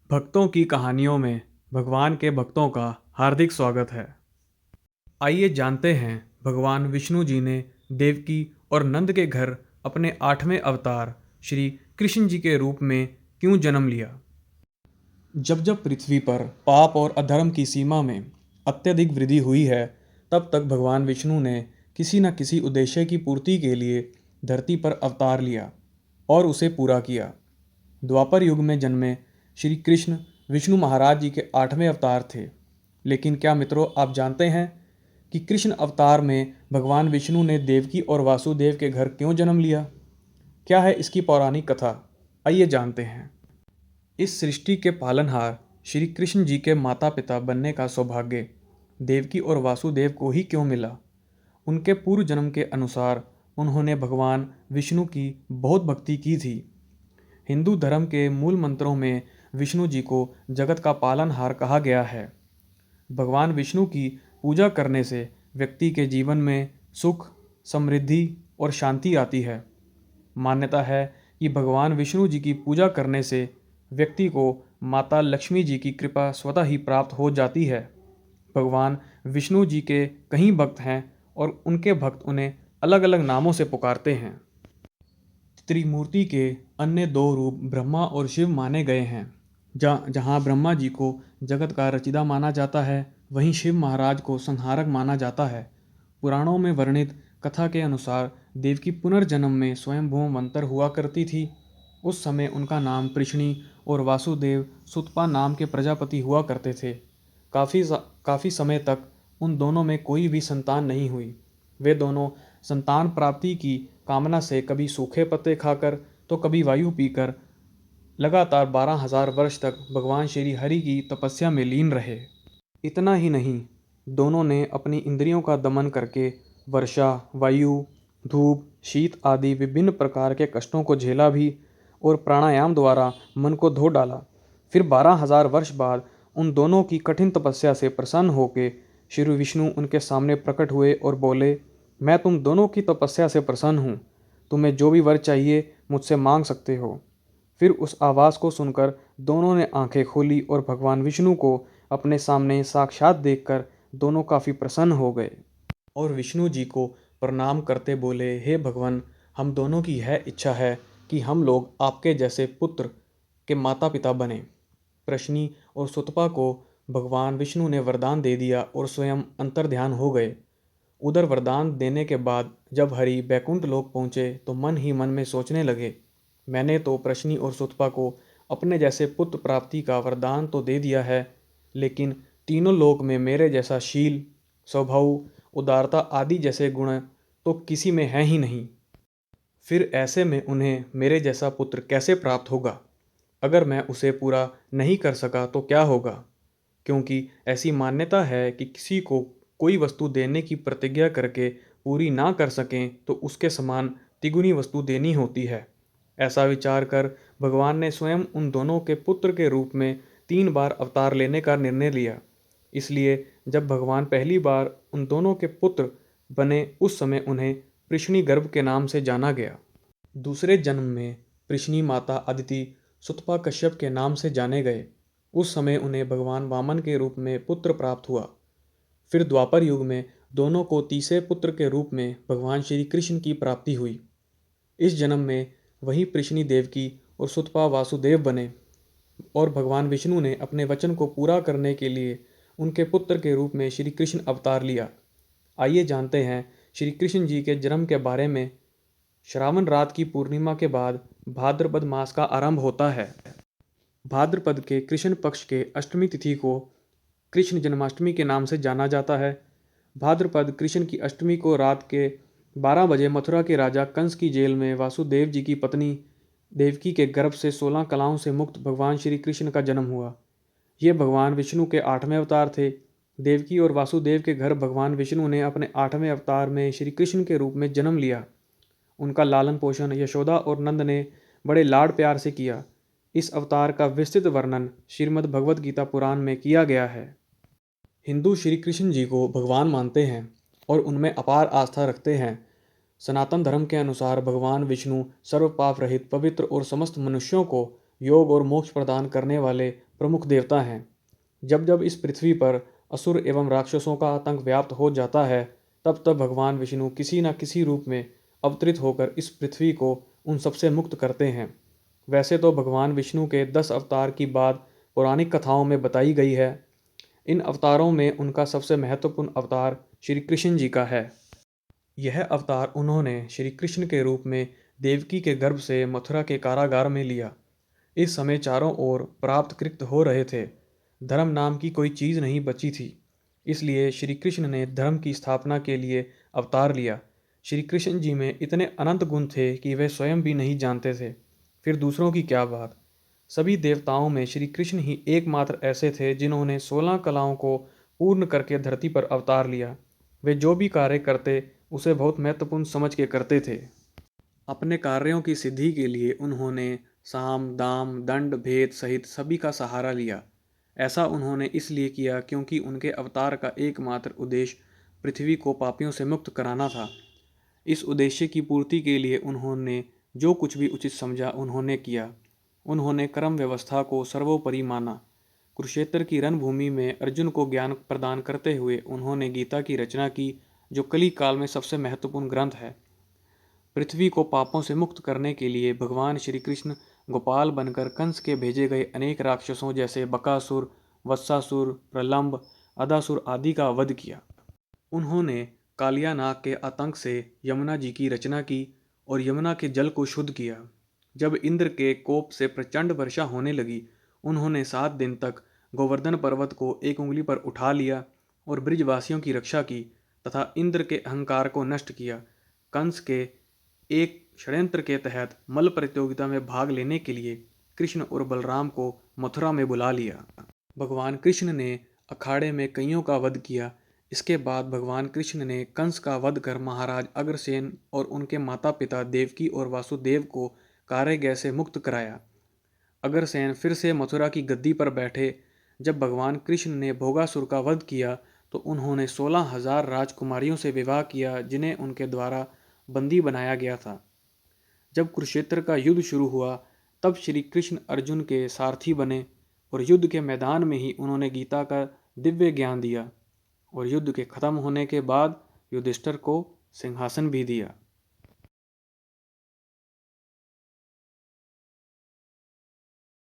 भक्तों की कहानियों में भगवान के भक्तों का हार्दिक स्वागत है। आइए जानते हैं भगवान विष्णु जी ने देवकी और नंद के घर अपने 8वें अवतार श्री कृष्ण जी के रूप में क्यों जन्म लिया। जब जब पृथ्वी पर पाप और अधर्म की सीमा में अत्यधिक वृद्धि हुई है, तब तक भगवान विष्णु ने किसी न किसी उद्देश्य की पूर्ति के लिए धरती पर अवतार लिया और उसे पूरा किया। द्वापर युग में जन्मे श्री कृष्ण विष्णु महाराज जी के 8वें अवतार थे। लेकिन क्या मित्रों, आप जानते हैं कि कृष्ण अवतार में भगवान विष्णु ने देवकी और वासुदेव के घर क्यों जन्म लिया? क्या है इसकी पौराणिक कथा? आइए जानते हैं। इस सृष्टि के पालनहार श्री कृष्ण जी के माता पिता बनने का सौभाग्य देवकी और वासुदेव को ही क्यों मिला? उनके पूर्व जन्म के अनुसार उन्होंने भगवान विष्णु की बहुत भक्ति की थी। हिंदू धर्म के मूल मंत्रों में विष्णु जी को जगत का पालनहार कहा गया है। भगवान विष्णु की पूजा करने से व्यक्ति के जीवन में सुख, समृद्धि और शांति आती है। मान्यता है कि भगवान विष्णु जी की पूजा करने से व्यक्ति को माता लक्ष्मी जी की कृपा स्वतः ही प्राप्त हो जाती है। भगवान विष्णु जी के कई भक्त हैं और उनके भक्त उन्हें अलग अलग नामों से पुकारते हैं। त्रिमूर्ति के अन्य दो रूप ब्रह्मा और शिव माने गए हैं। जहाँ ब्रह्मा जी को जगत का रचिता माना जाता है, वहीं शिव महाराज को संहारक माना जाता है। पुराणों में वर्णित कथा के अनुसार देवकी पुनर्जन्म में स्वयंभू मंतर हुआ करती थी। उस समय उनका नाम पृशनी और वासुदेव सुतपा नाम के प्रजापति हुआ करते थे। काफ़ी समय तक उन दोनों में कोई भी संतान नहीं हुई। वे दोनों संतान प्राप्ति की कामना से कभी सूखे पत्ते खाकर तो कभी वायु पीकर लगातार 12,000 वर्ष तक भगवान श्री हरि की तपस्या में लीन रहे। इतना ही नहीं, दोनों ने अपनी इंद्रियों का दमन करके वर्षा, वायु, धूप, शीत आदि विभिन्न प्रकार के कष्टों को झेला भी और प्राणायाम द्वारा मन को धो डाला। फिर 12,000 वर्ष बाद उन दोनों की कठिन तपस्या से प्रसन्न होकर श्री विष्णु उनके सामने प्रकट हुए और बोले, मैं तुम दोनों की तपस्या से प्रसन्न हूँ। तुम्हें जो भी वर चाहिए मुझसे मांग सकते हो। फिर उस आवाज़ को सुनकर दोनों ने आंखें खोली और भगवान विष्णु को अपने सामने साक्षात देखकर दोनों काफ़ी प्रसन्न हो गए और विष्णु जी को प्रणाम करते बोले, हे भगवान, हम दोनों की यह इच्छा है कि हम लोग आपके जैसे पुत्र के माता पिता बने। प्रश्नी और सुतपा को भगवान विष्णु ने वरदान दे दिया और स्वयं अंतर्ध्यान हो गए। उधर वरदान देने के बाद जब हरि बैकुंठ लोक पहुँचे तो मन ही मन में सोचने लगे, मैंने तो प्रश्नी और सुतपा को अपने जैसे पुत्र प्राप्ति का वरदान तो दे दिया है, लेकिन तीनों लोक में मेरे जैसा शील, स्वभाव, उदारता आदि जैसे गुण तो किसी में है ही नहीं। फिर ऐसे में उन्हें मेरे जैसा पुत्र कैसे प्राप्त होगा? अगर मैं उसे पूरा नहीं कर सका तो क्या होगा? क्योंकि ऐसी मान्यता है कि किसी को कोई वस्तु देने की प्रतिज्ञा करके पूरी ना कर सकें तो उसके समान तिगुनी वस्तु देनी होती है। ऐसा विचार कर भगवान ने स्वयं उन दोनों के पुत्र के रूप में 3 बार अवतार लेने का निर्णय लिया। इसलिए जब भगवान पहली बार उन दोनों के पुत्र बने, उस समय उन्हें पृशनी गर्भ के नाम से जाना गया। दूसरे जन्म में पृशनी माता अदिति सुतपा कश्यप के नाम से जाने गए। उस समय उन्हें भगवान वामन के रूप में पुत्र प्राप्त हुआ। फिर द्वापर युग में दोनों को तीसरे पुत्र के रूप में भगवान श्री कृष्ण की प्राप्ति हुई। इस जन्म में वही पृशनी देवकी और सुतपा वासुदेव बने और भगवान विष्णु ने अपने वचन को पूरा करने के लिए उनके पुत्र के रूप में श्री कृष्ण अवतार लिया। आइए जानते हैं श्री कृष्ण जी के जन्म के बारे में। श्रावण रात की पूर्णिमा के बाद भाद्रपद मास का आरंभ होता है। भाद्रपद के कृष्ण पक्ष के अष्टमी तिथि को कृष्ण जन्माष्टमी के नाम से जाना जाता है। भाद्रपद कृष्ण की अष्टमी को रात के 12 बजे मथुरा के राजा कंस की जेल में वासुदेव जी की पत्नी देवकी के गर्भ से 16 कलाओं से मुक्त भगवान श्री कृष्ण का जन्म हुआ। ये भगवान विष्णु के 8वें अवतार थे। देवकी और वासुदेव के घर भगवान विष्णु ने अपने 8वें अवतार में श्री कृष्ण के रूप में जन्म लिया। उनका लालन पोषण यशोदा और नंद ने बड़े लाड प्यार से किया। इस अवतार का विस्तृत वर्णन श्रीमद् भगवद गीता पुराण में किया गया है। हिंदू श्री कृष्ण जी को भगवान मानते हैं और उनमें अपार आस्था रखते हैं। सनातन धर्म के अनुसार भगवान विष्णु सर्व पाप रहित, पवित्र और समस्त मनुष्यों को योग और मोक्ष प्रदान करने वाले प्रमुख देवता हैं। जब जब इस पृथ्वी पर असुर एवं राक्षसों का आतंक व्याप्त हो जाता है, तब तब भगवान विष्णु किसी न किसी रूप में अवतरित होकर इस पृथ्वी को उन सबसे मुक्त करते हैं। वैसे तो भगवान विष्णु के 10 अवतार की बात पौराणिक कथाओं में बताई गई है। इन अवतारों में उनका सबसे महत्वपूर्ण अवतार श्री कृष्ण जी का है। यह अवतार उन्होंने श्री कृष्ण के रूप में देवकी के गर्भ से मथुरा के कारागार में लिया। इस समय चारों ओर प्राप्त कृत हो रहे थे। धर्म नाम की कोई चीज़ नहीं बची थी। इसलिए श्री कृष्ण ने धर्म की स्थापना के लिए अवतार लिया। श्री कृष्ण जी में इतने अनंत गुण थे कि वे स्वयं भी नहीं जानते थे, फिर दूसरों की क्या बात। सभी देवताओं में श्री कृष्ण ही एकमात्र ऐसे थे जिन्होंने 16 कलाओं को पूर्ण करके धरती पर अवतार लिया। वे जो भी कार्य करते उसे बहुत महत्वपूर्ण समझ के करते थे। अपने कार्यों की सिद्धि के लिए उन्होंने साम दाम दंड भेद सहित सभी का सहारा लिया। ऐसा उन्होंने इसलिए किया क्योंकि उनके अवतार का एकमात्र उद्देश्य पृथ्वी को पापियों से मुक्त कराना था। इस उद्देश्य की पूर्ति के लिए उन्होंने जो कुछ भी उचित समझा उन्होंने किया। उन्होंने कर्म व्यवस्था को सर्वोपरि माना। कुरुक्षेत्र की रणभूमि में अर्जुन को ज्ञान प्रदान करते हुए उन्होंने गीता की रचना की, जो कली काल में सबसे महत्वपूर्ण ग्रंथ है। पृथ्वी को पापों से मुक्त करने के लिए भगवान श्री कृष्ण गोपाल बनकर कंस के भेजे गए अनेक राक्षसों जैसे बकासुर, वत्सासुर, प्रलंब, अदासुर आदि का वध किया। उन्होंने कालिया नाग के आतंक से यमुना जी की रचना की और यमुना के जल को शुद्ध किया। जब इंद्र के कोप से प्रचंड वर्षा होने लगी, उन्होंने 7 दिन तक गोवर्धन पर्वत को एक उंगली पर उठा लिया और ब्रिजवासियों की रक्षा की तथा इंद्र के अहंकार को नष्ट किया। कंस के एक षड्यंत्र के तहत मल्ल प्रतियोगिता में भाग लेने के लिए कृष्ण और बलराम को मथुरा में बुला लिया। भगवान कृष्ण ने अखाड़े में कईयों का वध किया। इसके बाद भगवान कृष्ण ने कंस का वध कर महाराज अग्रसेन और उनके माता पिता देवकी और वासुदेव को कारागृह से मुक्त कराया। अग्रसेन फिर से मथुरा की गद्दी पर बैठे। जब भगवान कृष्ण ने भोगासुर का वध किया तो उन्होंने 16,000 राजकुमारियों से विवाह किया, जिन्हें उनके द्वारा बंदी बनाया गया था। जब कुरुक्षेत्र का युद्ध शुरू हुआ, तब श्री कृष्ण अर्जुन के सारथी बने और युद्ध के मैदान में ही उन्होंने गीता का दिव्य ज्ञान दिया और युद्ध के खत्म होने के बाद युधिष्ठिर को सिंहासन भी दिया।